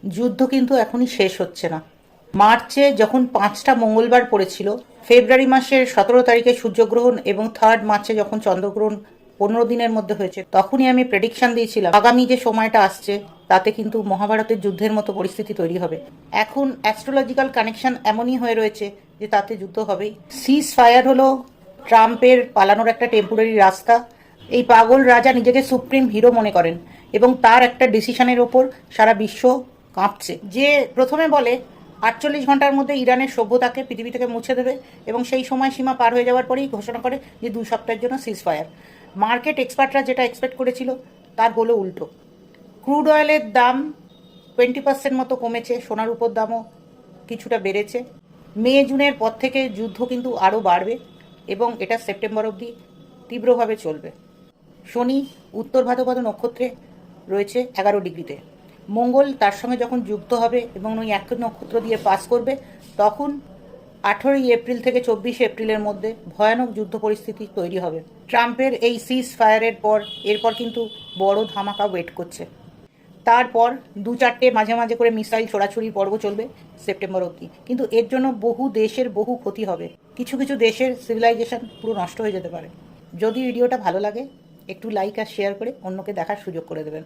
যুদ্ধ কিন্তু এখনই শেষ হচ্ছে না। মার্চে যখন 5টা মঙ্গলবার পড়েছিল, ফেব্রুয়ারি মাসের 17 তারিখে সূর্যগ্রহণ এবং 3 মার্চে যখন চন্দ্রগ্রহণ 15 দিনের মধ্যে হয়েছে, তখনই আমি প্রেডিকশন দিয়েছিলাম আগামী যে সময়টা আসছে তাতে কিন্তু মহাভারতের যুদ্ধের মতো পরিস্থিতি তৈরি হবে। এখন অ্যাস্ট্রোলজিক্যাল কানেকশন এমনই হয়ে রয়েছে যে তাতে যুদ্ধ হবেই। সিজ ফায়ার হলো ট্রাম্পের পালানোর একটা টেম্পোরারি রাস্তা। এই পাগল রাজা নিজেকে সুপ্রিম হিরো মনে করেন এবং তার একটা ডিসিশনের ওপর সারা বিশ্ব কাঁপছে। যে প্রথমে বলে 48 ঘন্টার মধ্যে ইরানের সভ্যতাকে পৃথিবী থেকে মুছে দেবে এবং সেই সময়সীমা পার হয়ে যাওয়ার পরেই ঘোষণা করে যে 2 সপ্তাহের জন্য সিজ ফায়ার। মার্কেট এক্সপার্টরা যেটা এক্সপেক্ট করেছিল তার হলো উল্টো। ক্রুড অয়েলের দাম 20% মতো কমেছে, সোনার উপর দামও কিছুটা বেড়েছে। মে জুনের পর থেকে যুদ্ধ কিন্তু আরও বাড়বে এবং এটা সেপ্টেম্বর অবধি তীব্রভাবে চলবে। শনি উত্তর ভাদ্রপদ নক্ষত্রে রয়েছে 11 ডিগ্রিতে। মঙ্গল তার সঙ্গে যখন যুক্ত হবে এবং ওই এক নক্ষত্র দিয়ে পাস করবে, তখন 18 এপ্রিল থেকে 24 এপ্রিলের মধ্যে ভয়ানক যুদ্ধ পরিস্থিতি তৈরি হবে। ট্রাম্পের এই সিজ ফায়ারের পর এরপর কিন্তু বড় ধামাকা ওয়েট করছে। তারপর 2-4টে মাঝে মাঝে করে মিসাইল ছোড়াছুড়ির পর্ব চলবে সেপ্টেম্বর অবধি, কিন্তু এর জন্য বহু দেশের বহু ক্ষতি হবে। কিছু কিছু দেশের সিভিলাইজেশন পুরো নষ্ট হয়ে যেতে পারে। যদি ভিডিওটা ভালো লাগে একটু লাইক আর শেয়ার করে অন্যকে দেখার সুযোগ করে দেবেন।